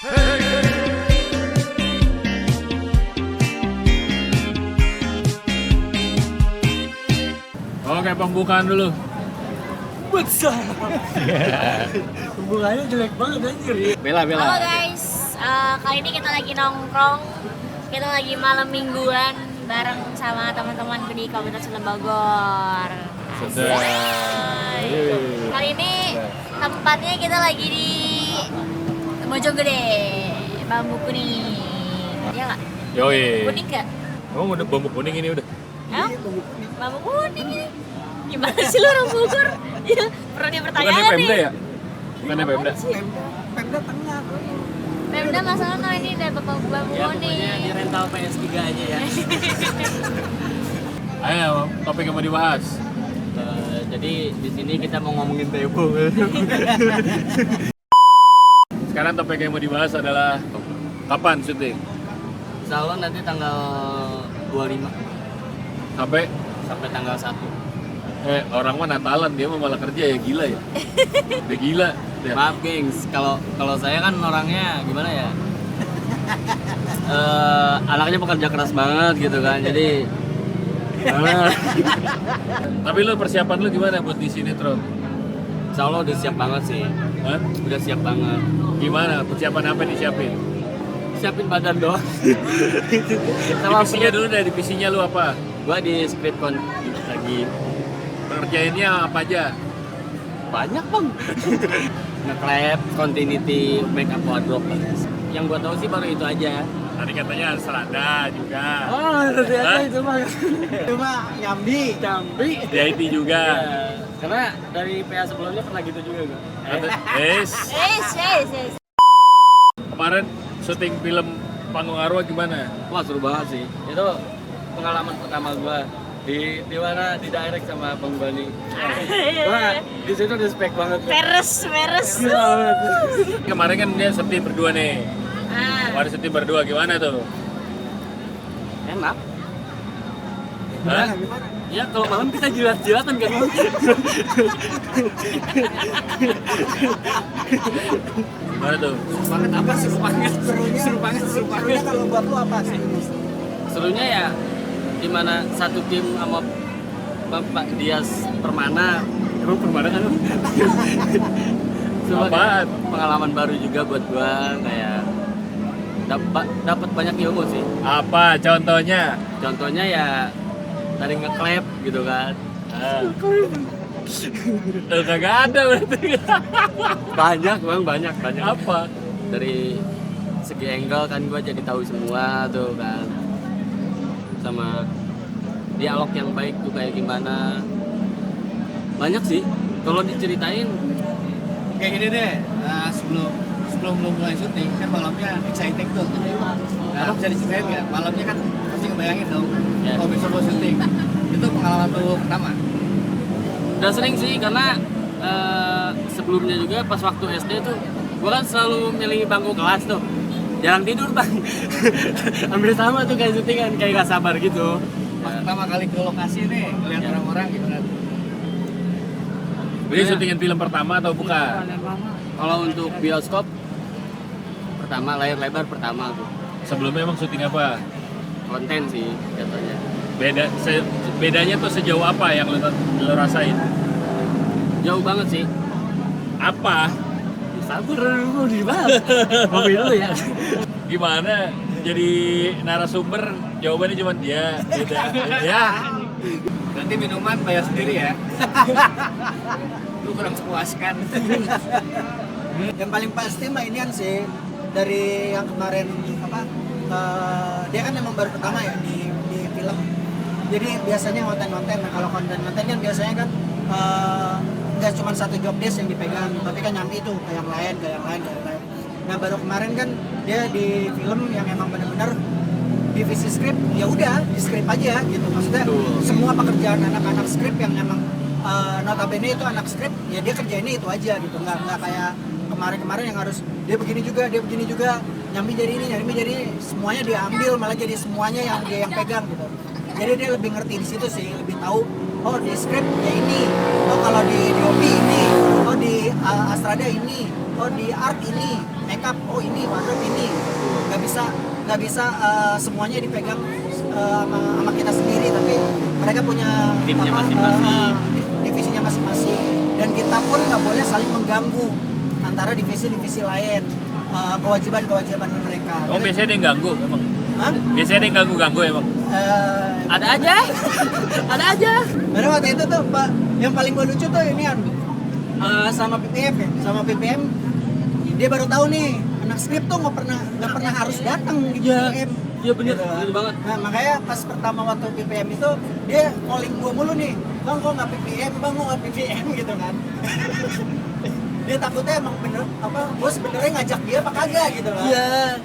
Oke, pembukaan dulu. Besar. Pembukaannya jelek banget anjir. Bella. Halo guys, kali ini kita lagi nongkrong. Kita lagi malam mingguan bareng sama teman-temanku di Kabupaten Bogor. Sudah. Kali ini tempatnya kita lagi di Bojonggede, Bambu Kuning. Ya nggak? Yoi. Kuning nggak? Kamu udah bambu kuning ini udah. Hah? Bambu Kuning ini. Gimana sih lu orang Bogor? Ya, perlu dipertanyakan Bukannya Pemda nih. ya? Bukannya Pemda. Pemda tengah. Pemda masalah kalau ini udah Bambu Ya pokoknya di Kuning. rental PS3 aja ya. Ayo, topik yang mau dibahas. Jadi di sini kita mau ngomongin Tebo. Sekarang topik yang mau dibahas adalah kapan syuting? Insya Allah nanti tanggal 25 Sampai sampai tanggal 1. Orang mah Natalan, dia mah malah kerja ya, gila ya. Udah gila. Dia. Maaf gengs, kalau saya kan orangnya gimana ya? Anaknya pekerja keras banget gitu kan. Jadi Tapi lu persiapan lu gimana buat di sinetron? Insya Allah udah siap banget sih. Hah? Udah siap banget. Gimana? Persiapan apa yang disiapin? Siapin badan doang. Sama Divisinya dulu deh, divisinya lu apa? gua di script lagi Ngerjainnya apa aja? banyak bang. Nge-clap, continuity, makeup, wardrobe. Yang gua tahu sih baru itu aja. Tadi katanya selada juga. Oh, ternyata Hah? itu mah. Itu mah nyambi. Di IT juga. Ya, karena dari PA sebelumnya pernah gitu juga gua. Yes. Yes. Kemarin syuting film Panggung Arwah gimana? Wah seru banget sih. Itu pengalaman pertama gua di mana di direct sama Bang Bani. Wah di situ respect banget. Peres. Gila banget. Kemarin kan dia syuting berdua nih. Ah. Kemarin syuting berdua gimana tuh? Enak. Hah? Ya kalau malam kita jilat-jilatan kan. Gimana tuh? Banget apa seru banget. Seru banget. Kalau buat lu apa sih? Serunya ya dimana satu tim sama Bapak Dias Permana. Emang Permana kan? Apaan? Pengalaman baru juga buat gua, kayak dapat banyak ilmu sih. Apa contohnya? Contohnya ya dari nge-clap gitu kan. Tuh kagak ada berarti. Banyak. Apa? Dari segi angle kan gua jadi tahu semua tuh kan. Sama dialog yang baik tuh kayak gimana. Banyak sih. Kalau diceritain Kayak gini deh, sebelum lu mulai syuting kan malamnya exciting tuh. Nah, bisa diceritain nggak? Malamnya kan pasti ngebayangin dong. Ya. Kalau besok lu syuting, itu pengalaman lu pertama. udah sering sih karena sebelumnya juga pas waktu SD tuh gua kan selalu milih bangku kelas tuh. Jarang tidur bang. Hampir sama tuh kayak syutingan, kayak gak sabar gitu. Pas pertama kali ke lokasi nih, ngeliat orang-orang gimana tuh? Ini syutingin film pertama atau bukan? Kalau untuk bioskop pertama, layar lebar pertama tuh. Sebelumnya emang syuting apa? Konten sih katanya. Bedanya tuh sejauh apa yang lo rasain? Jauh banget sih. Apa? Sabar dulu dibahas. Ngopi dulu ya. Gimana? Jadi narasumber jawabannya cuma dia, gitu. Ya. Berarti minuman bayar sendiri ya? Lu kurang memuaskan. Yang paling pasti mainan sih dari yang kemarin dia kan emang baru pertama ya di film. Jadi biasanya konten-konten. Nah, kalau konten-konten kan biasanya kan nggak cuma satu job desk yang dipegang, tapi kan nyambi itu ke yang lain. Nah baru kemarin kan dia di film yang emang benar-benar divisi skrip, ya udah di skrip aja gitu. Maksudnya semua pekerjaan anak-anak skrip yang emang notabene itu anak skrip, ya dia kerjainnya itu aja gitu. Nggak kayak kemarin yang harus dia begini juga, nyambi jadi ini, semuanya dia ambil, malah jadi semuanya yang dia yang pegang gitu. Jadi dia lebih ngerti di situ sih, lebih tahu oh di script ya ini, oh kalau di DOP ini, oh di Astrada ini, oh di art ini, makeup, oh ini, wardrobe nggak bisa semuanya dipegang sama kita sendiri, tapi mereka punya Timnya apa, masing-masing. divisinya masing-masing, dan kita pun nggak boleh saling mengganggu antara divisi-divisi lain, kewajiban-kewajiban mereka. Oh, biasanya ada yang ganggu emang. Hah? Biasanya ada yang ganggu emang. Ada aja. Ada aja. Karena waktu itu tuh Pak, yang paling gue lucu tuh ini sama PPM ya, sama PPM dia baru tahu nih anak skrip tuh nggak pernah harus datang di PPM. Iya bener, Gitu kan. bener banget. Nah makanya pas pertama waktu PPM itu dia calling gue mulu nih, bang kok nggak PPM, bang kok nggak PPM gitu kan. Dia takutnya emang bener apa gue sebenarnya ngajak dia apa kagak gitu kan. Iya.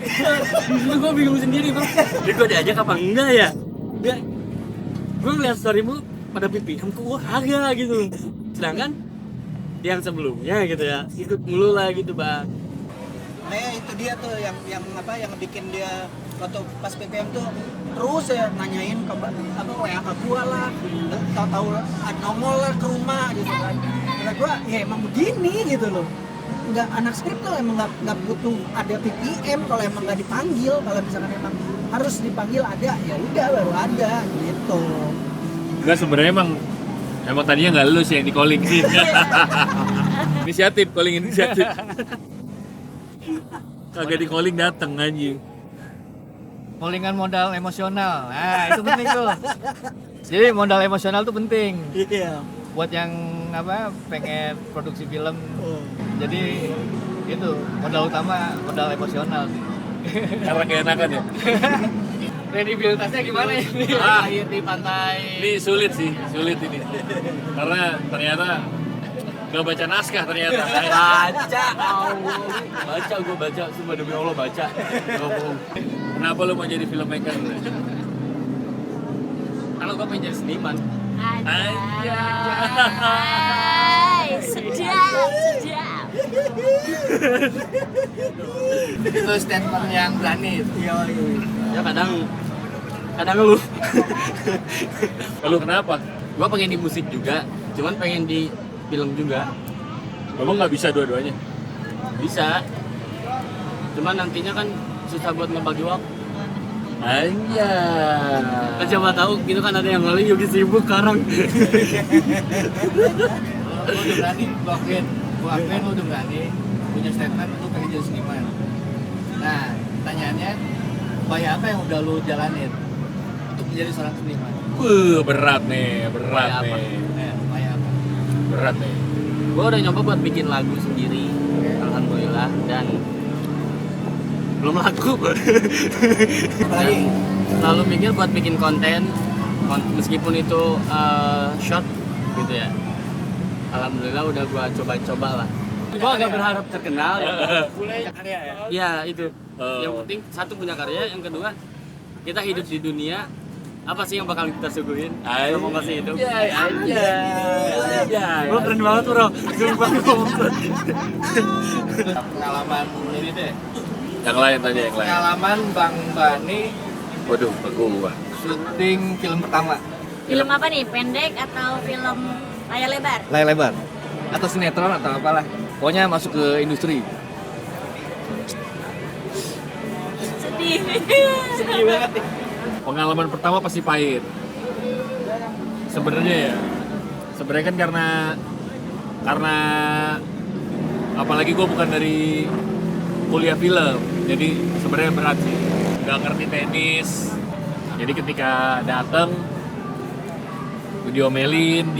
Itu gue bingung sendiri bang. Jadi gue diajak apa enggak ya? Enggak. Gue ngeliat storymu pada PPM kok gue kagak gitu. Sedangkan yang sebelumnya gitu ya ikut mulu lah gitu bang. Nah itu dia tuh yang bikin dia waktu pas PPM tuh terus ya nanyain ke apa WA ke gua lah, tahu nongol lah ke rumah gitu kan. Kata gua ya emang begini gitu loh. Nggak, anak skrip tuh emang nggak butuh ada PPM kalau emang nggak dipanggil. Kalau misalkan emang harus dipanggil ada, ya udah baru ada gitu. Enggak, sebenarnya emang tadinya nggak lu sih yang di calling sih. Inisiatif, calling inisiatif. Kagak di calling dateng anjing. Callingan modal emosional, nah itu penting tuh. Jadi modal emosional tuh penting. Iya. Buat yang apa pengen produksi film. Jadi itu modal utama modal emosional sih. Karena gak enakan ya. Kredibilitasnya gimana ini? Air di pantai. Ini sulit ini. Karena ternyata gak baca naskah ternyata. Baca, sumpah demi Allah baca. Gak bohong. Kenapa lu mau jadi filmmaker? Kalau gue pengen jadi seniman. Anjay, sedap. Itu statement yang berani. Iya. Ya kadang lu. Lu kenapa? Gue pengen di musik juga, cuman pengen di film juga. Emang nggak bisa dua-duanya? Bisa. Cuman nantinya kan susah buat ngebagi waktu. Anjay. Kan siapa tahu gitu kan ada yang lagi Yogi sibuk sekarang. Lu udah berani, gua akuin lu udah berani punya statement lu pengen jadi seniman. Nah, pertanyaannya upaya apa yang udah lu jalanin untuk menjadi seorang seniman? Berat nih. Upaya apa? Upaya apa? Berat nih. Gue udah nyoba buat bikin lagu sendiri, alhamdulillah, dan belum laku. Apalagi Lalu mikir buat bikin konten, meskipun itu short gitu ya. Alhamdulillah udah gue coba-coba lah. Gue agak berharap terkenal. Punya karya ya? Ya itu. Yang penting satu punya karya, yang kedua kita hidup di dunia. Apa sih yang bakal kita suguhin? Mau masih hidup. Bro keren banget bro. Sumpah Pengalaman ini deh. Yang lain tanya yang lain. Pengalaman Bang Bani Waduh, gua. syuting film pertama. Film apa nih? Pendek atau film layar lebar? Layar lebar atau sinetron atau apalah. Pokoknya masuk ke industri. Sedih. Sedih banget nih. Pengalaman pertama pasti pahit. Sebenarnya kan karena apalagi gue bukan dari kuliah film, jadi sebenarnya berat sih. Gak ngerti tenis, jadi ketika datang diomelin,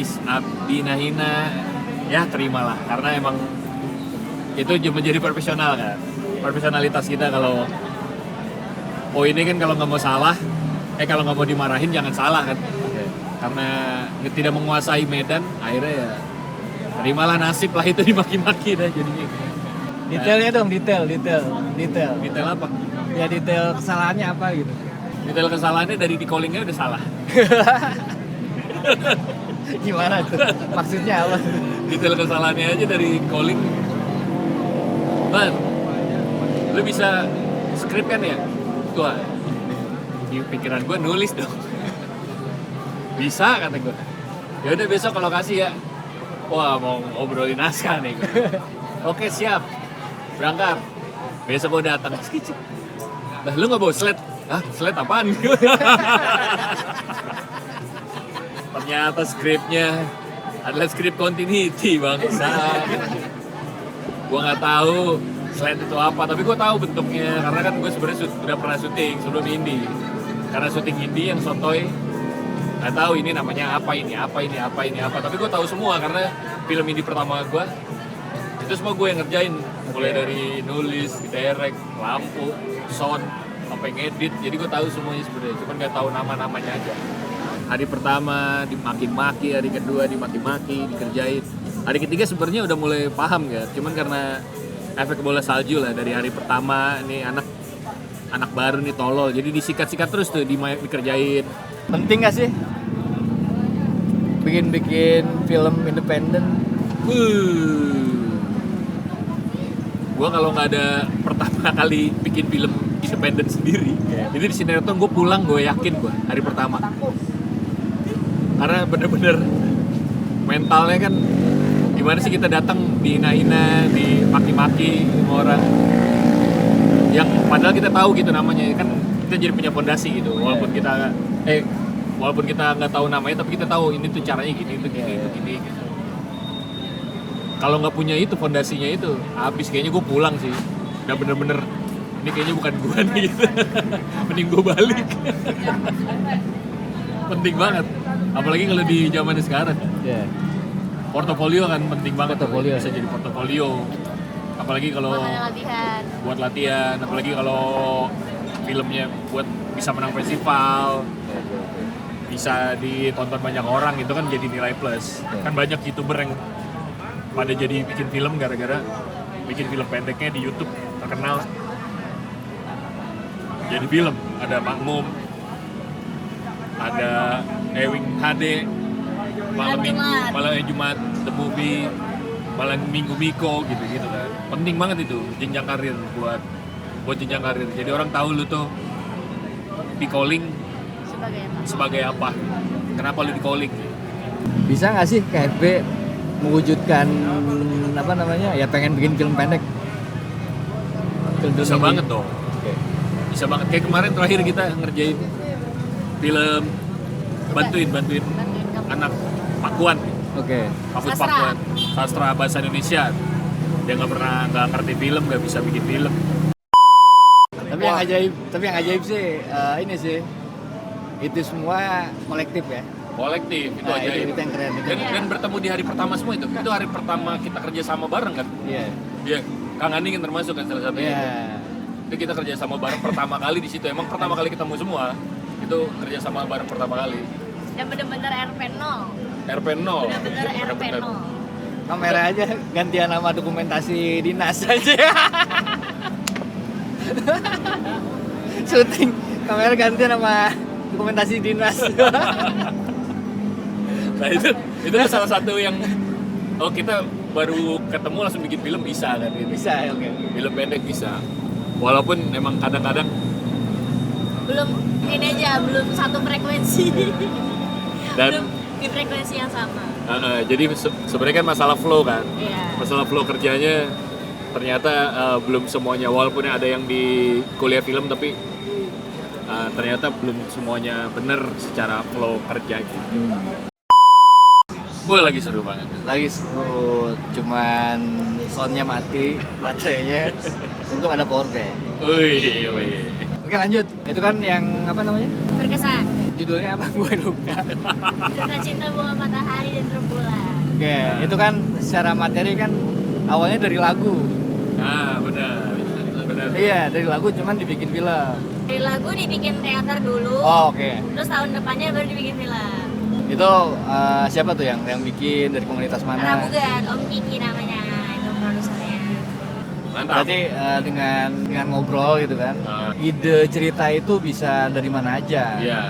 dihina-hina, ya terimalah karena emang itu menjadi profesional kan, profesionalitas kita. Kalau ini kan kalau nggak mau salah, kalau nggak mau dimarahin jangan salah kan, karena tidak menguasai medan, akhirnya ya terimalah nasib lah itu dimaki-maki dah jadinya. Detailnya dong, detail. Detail apa? Ya detail kesalahannya apa gitu. Detail kesalahannya dari di callingnya udah salah. Gimana tuh? Maksudnya apa? Detail kesalahannya aja dari calling. Ban, lu bisa skrip kan ya? Tuh, di pikiran gue nulis dong. Bisa kata gue. Ya udah besok ke lokasi ya. Wah, mau ngobrolin naskah nih. Oke, siap. Berangkat. Besok gue datang. Lah lu nggak bawa slide? Hah? Slide apaan? Ternyata skripnya adalah skrip continuity bangsa. Gua nggak tahu slide itu apa, tapi gua tahu bentuknya karena kan gue sebenarnya udah pernah syuting sebelum indie. Karena syuting indie yang sotoy nggak tahu ini namanya apa, tapi gue tahu semua karena film indie pertama gue itu semua gue yang ngerjain, mulai dari nulis, direct, lampu, sound, sampai ngedit, jadi gue tahu semuanya sebenarnya, cuman nggak tahu nama-namanya aja. Hari pertama dimaki-maki, hari kedua dimaki-maki, dikerjain. Hari ketiga sebenarnya udah mulai paham ya, cuman karena efek bola salju lah dari hari pertama, ini anak baru nih tolol, jadi disikat-sikat terus tuh, dikerjain. Penting gak sih bikin film independen? Gue kalau nggak ada pertama kali bikin film independen sendiri, ini di sinetron gue pulang, gue yakin gue hari pertama, karena bener-bener mentalnya kan gimana sih, kita datang dihina-hina, dimaki-maki sama orang yang padahal kita tahu gitu namanya, kan kita jadi punya fondasi gitu, walaupun kita nggak tahu namanya, tapi kita tahu ini tuh caranya gini, itu gini gitu. Kalau nggak punya itu fondasinya itu habis, kayaknya gue pulang sih, udah bener-bener ini kayaknya bukan gue nih gitu. Mending gue balik. Penting banget, apalagi kalau di zaman sekarang. Portofolio kan penting banget, Portofolio. Bisa jadi portofolio, apalagi kalau buat latihan, apalagi kalau filmnya buat bisa menang festival, bisa ditonton banyak orang, itu kan jadi nilai plus. Kan banyak YouTuber yang pada jadi bikin film gara-gara bikin film pendeknya di YouTube terkenal jadi film. Ada Makmum, ada Ewing HD, malam Jumat The Movie, malam Minggu Miko gitu kan. Penting banget itu jenjang karir buat jenjang karir. Jadi orang tahu lu tuh di calling sebagai apa, kenapa lu di calling. Bisa nggak sih KFB mewujudkan apa namanya ya, pengen bikin film pendek? Bisa banget dong. Bisa banget, kayak kemarin terakhir kita ngerjain film bantuin anak Pakuan. Papus Pakuan, sastra bahasa Indonesia. Dia nggak ngerti film, nggak bisa bikin film. Tapi yang ajaib sih ini sih, itu semua kolektif ya. Kolektif itu Nah, aja. itu yang keren itu. Dan bertemu di hari pertama semua itu hari pertama kita kerja sama bareng kan. Iya. Kang Andi kan termasuk kan salah satunya. Itu kita kerja sama bareng pertama kali di situ. Emang pertama kali ketemu semua itu kerja sama bareng pertama kali. Dan bener-bener RP0. RP0. Bener-bener RP0. Kamera aja gantian nama dokumentasi dinas aja. Syuting kamera gantian nama dokumentasi dinas. Nah itu salah satu yang kita baru ketemu langsung bikin film bisa kan gitu. Bisa ya, oke. Film pendek bisa. Walaupun emang kadang-kadang belum satu frekuensi. Dan belum di frekuensi yang sama. jadi sebenarnya kan masalah flow kan. Iya. Masalah flow kerjanya ternyata belum semuanya, walaupun ada yang di kuliah film tapi ternyata belum semuanya bener secara flow kerja gitu. Gue lagi seru banget. Lagi seru, cuman soundnya mati, baterainya. Untung ada power bank. Wih. Oke lanjut, itu kan yang apa namanya? Berkesan. Judulnya apa? Gue lupa. Cerita cinta bunga matahari dan rembulan. Oke, itu kan secara materi kan awalnya dari lagu. Nah benar. Iya, dari lagu cuman dibikin film. Dari lagu dibikin teater dulu. Oh, oke. Terus tahun depannya baru dibikin film. Itu siapa tuh yang bikin, dari komunitas mana? Ramugan, Om Kiki namanya, itu produsernya. Mantap. Berarti dengan ngobrol gitu kan, ide cerita itu bisa dari mana aja. Iya.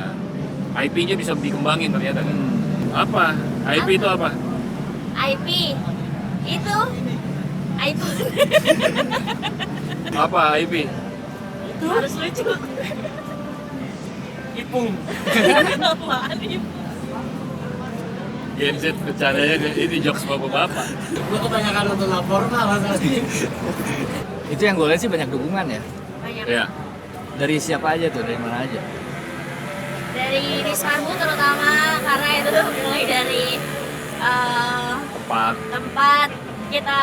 IP-nya bisa dikembangin ternyata kan. Apa? IP itu apa? IP itu iPhone. Apa IP? Itu harus lucu. Ipung. Apaan Ipung? Gen Z bercandanya ini jokes bapak-bapak. Gue kebanyakan nonton lapor malah. Itu yang gue lihat sih banyak dukungan ya. Banyak. Iya. Dari siapa aja tuh? Dari mana aja? Dari Dismarbu terutama, karena itu tuh mulai dari tempat kita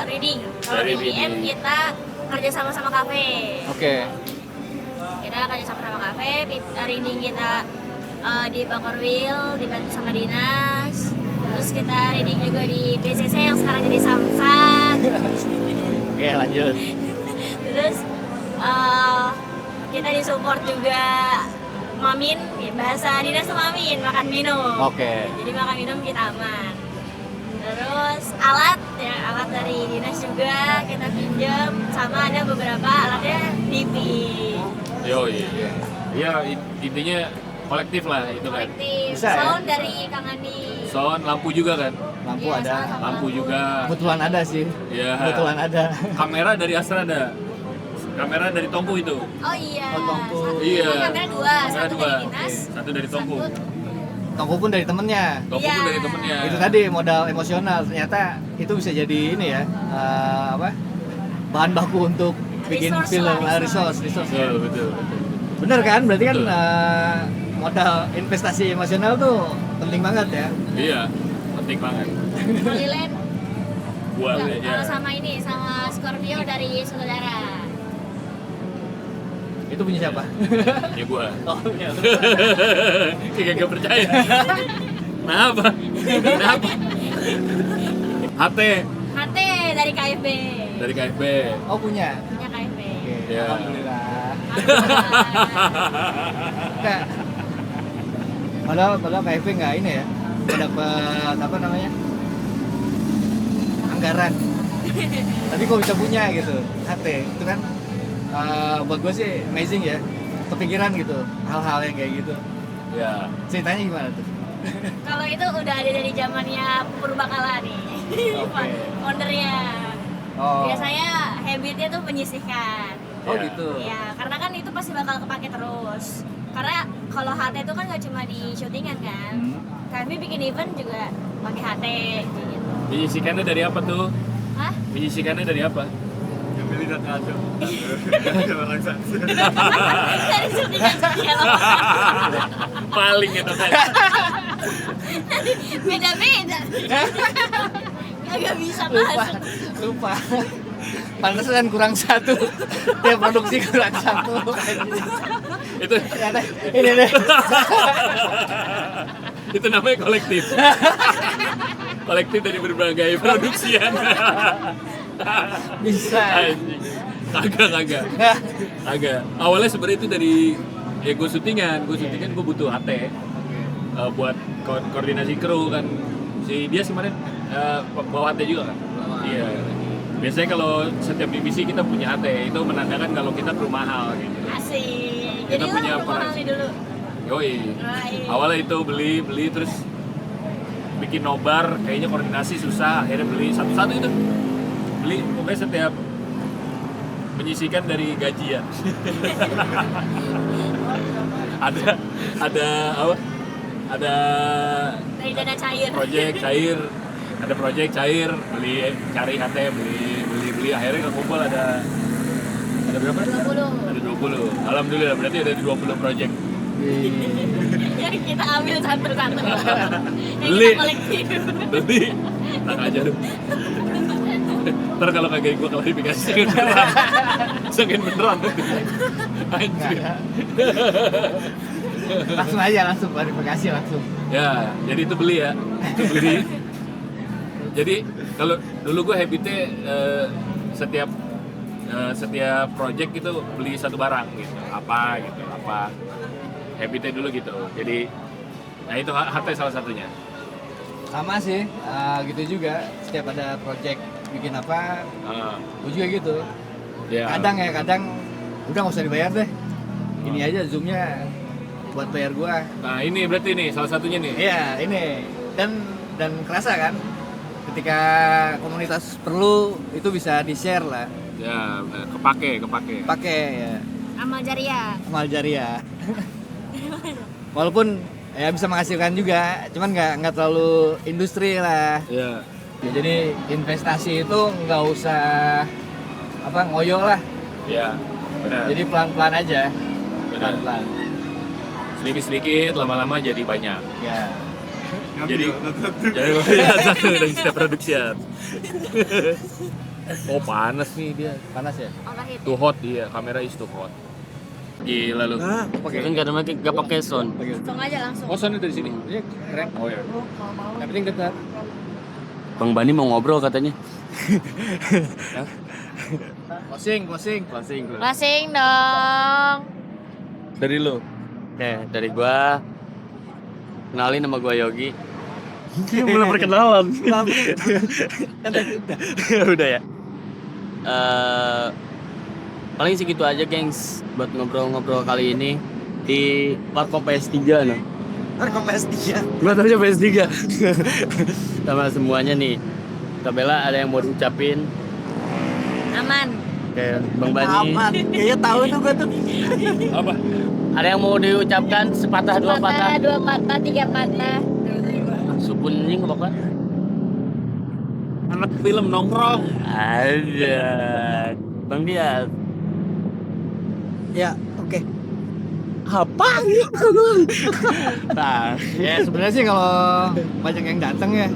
reading. Kalau Dari BBM reading. kita kerja sama kafe. Oke. Kita kerja sama kafe, reading kita di Bakorwil, dibantu sama dinas. Terus kita reading juga di BCC yang sekarang jadi Samsat. Oke, lanjut. Terus kita disupport juga Mamin, bahasa dinas tuh Mamin, makan minum. Oke. Jadi makan minum kita aman. Terus alat dari dinas juga kita pinjam, sama ada beberapa alatnya DP. Iya, intinya kolektif lah itu kan. Kolektif, Bisa, ya? sound dari Kang Andi. Sound, lampu juga kan. Lampu Iya, ada. sama-sama Lampu juga. Kebetulan ada sih. Iya. Kebetulan ada. Kamera dari Astra ada. Kamera dari Tongku itu. Oh iya. Oh, Tongku. Satu Iya. kamera dua, Kamera satu dua. dari dinas, Satu dari Tongku. satu- Tongku pun dari temennya. Tongku Iya. pun dari temennya. Itu tadi modal emosional. Ternyata itu bisa jadi ini ya. Bahan baku untuk bikin Resource film. lah, Resource. Betul. Bener kan? Berarti kan Betul. modal investasi emosional tuh penting banget ya. Iya, penting banget. Holyland. Buat Enggak, aja. sama ini, sama Scorpio dari saudara. Itu punya siapa? Ya gua. Oh, punya. Kayak gak percaya. Kenapa? HT HT dari KFB. dari KFB. Oh, punya. Punya KFB. Oke. Iya. Alhamdulillah. Alhamdulillah. Enggak. Padahal KFP nggak ini ya, nggak dapat apa namanya anggaran. Tapi kok bisa punya gitu, HT itu kan buat gue sih amazing ya, kepikiran gitu hal-hal yang kayak gitu. Ya. Ceritanya gimana tuh? Kalau itu udah ada dari zamannya Purbakala nih. Oke. Foundernya. Oh. Biasanya habitnya tuh menyisihkan. Oh Ya. gitu. Ya, karena kan itu pasti bakal kepake terus. Karena kalau HT itu kan gak cuma di syutingan kan. Kami bikin event juga pakai HT gitu. Menyisikannya dari apa tuh? Hah? Menyisikannya dari apa? Dari syutingan segala Paling itu kan. beda-beda. Gak bisa Lupa, masuk. lupa. Pantesan kurang satu. Dia produksi kurang satu. Itu Ternyata ini deh. itu namanya kolektif. Kolektif dari berbagai produksian. Bisa. Anjing. Kagak. Awalnya sebenarnya itu dari ya gue syutingan gue butuh HT buat koordinasi kru kan. Si dia kemarin bawa HT juga kan? Iya. Biasanya kalau setiap divisi kita punya HT, itu menandakan kalau kita kru mahal gitu. Asik. Kita Jadi lo punya mau apa? nih dulu. Yoi. Right. Awalnya itu beli terus bikin nobar, kayaknya koordinasi susah, akhirnya beli satu-satu itu. Beli pokoknya setiap menyisikan dari gajian. ada apa? Ada Dari dana cair. project cair, cari HT, beli akhirnya kekumpul ada berapa? 20. Ada 20. Alhamdulillah berarti ada 20 project. Yang kita ambil satu-satu. Yang Beli. kita kolektif. Beli. Tak aja dong. Ntar kalau kagak gue klarifikasi kan beneran. Saking beneran. Anjir. Langsung klarifikasi langsung. Ya, jadi itu beli ya. Itu beli. Jadi kalau dulu gue habitnya setiap project itu beli satu barang gitu. Apa. Habitnya dulu gitu. Jadi nah itu HT salah satunya. Sama sih, gitu juga. Setiap ada project bikin apa, gue juga gitu. Ya. Kadang udah nggak usah dibayar deh. Ini aja zoomnya buat bayar gua. Nah ini berarti nih salah satunya nih. Iya ini dan kerasa kan. Ketika komunitas perlu itu bisa di share lah. Ya kepake. Pakai ya. Amal jariah. Amal jariah. Walaupun ya bisa menghasilkan juga, cuman nggak terlalu industri lah. Ya. Ya, jadi investasi itu nggak usah ngoyo lah. Ya, benar. Jadi pelan-pelan aja. Benar. Pelan-pelan. Sedikit-sedikit lama-lama jadi banyak. Ya. Jadi ya, satu dari setiap production. Oh panas nih dia. Panas ya? Overheat. Too hot dia, kamera is too hot. Gila lu. Kan gak pakai sound. Langsung aja langsung. Oh sound dari sini. Iya, keren. Oh ya. Yang penting dekat. Bang Bani mau ngobrol katanya. Closing. Closing dong. Dari lu. Oke, dari gua kenalin nama gua Yogi. Belum perkenalan. Udah ya. Paling segitu aja, gengs, buat ngobrol-ngobrol kali ini di Warkop PS3 nah. Warkop PS3. Gua tahu aja PS3. Sama semuanya nih. Tabela ada yang mau diucapin? Aman. Oke, Bang Bani. Aman. Kayaknya tahu tuh gue tuh. Apa? Ada yang mau diucapkan sepatah dua patah? Dua patah, tiga patah. Supun ini nggak apa-apa. Anak film nongkrong. Ada. Bang Dias. Ya, oke. Apa? Nah, ya sebenarnya sih kalau banyak yang datang ya,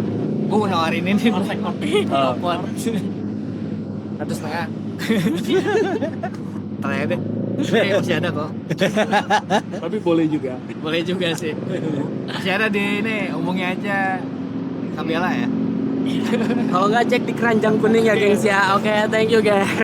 gue mau nawarin ini popcorn 1,5. Terakhir deh. Masih ada kok. Tapi boleh juga. Boleh juga sih. Masih ada di ini, hubungi aja Kabela ya. Kalau nggak cek di keranjang kuning ya, gengs ya. Oke, thank you guys.